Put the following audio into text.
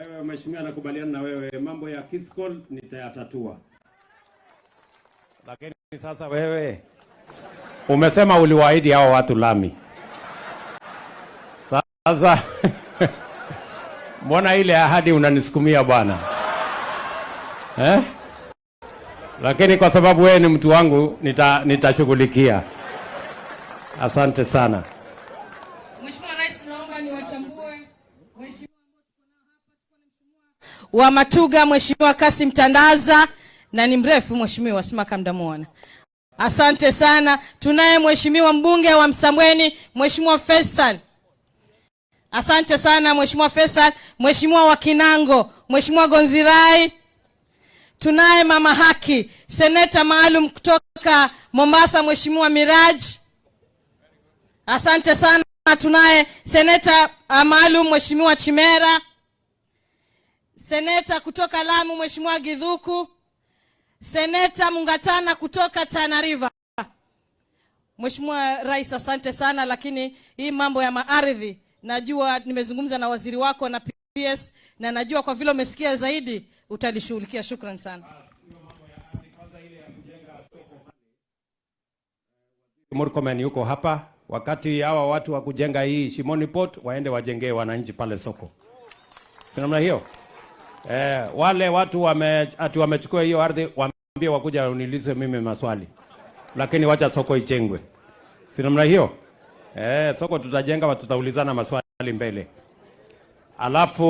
Wewe mheshimiwa, nakubaliana na wewe, mambo ya fiscal nitayatatua. Lakini sasa wewe umesema uliwaahidi hao watu lami. Sasa mbona ile ahadi unanisukumia bwana? Lakini kwa sababu wewe ni mtu wangu nitashughulikia. Asante sana. Mheshimiwa Rais, naomba niwatambue wa Matuga, Mheshimiwa Kasim Tandaza, na ni mrefu mheshimiwa, simaka mdamuona. Asante sana. Tunaye mheshimiwa mbunge wa Msambweni, Mheshimiwa Faisal. Asante sana Mheshimiwa Faisal. Mheshimiwa wa Kinango, Mheshimiwa Gonzirai. Tunaye mama haki, seneta maalum kutoka Mombasa, Mheshimiwa Miraj. Asante sana. Tunaye seneta maalum Mheshimiwa Chimera. Seneta kutoka Lamu Mheshimiwa Githuku. Seneta Mungatana kutoka Tana River. Mheshimiwa Rais, asante sana, lakini hii mambo ya maardhi najua nimezungumza na waziri wako na PS na najua kwa vile umesikia zaidi utalishughulikia. Shukrani sana. Murkomen yuko hapa, wakati hawa watu wa kujenga hii Shimoni Port waende wajengee wananchi pale soko. Si namna hiyo? Wale watu wamechukua hiyo ardhi waambie wakuja uniulize mimi maswali. Lakini wacha soko ijengwe. Si namna hiyo? Soko tutajenga, tutaulizana maswali mbele. Alafu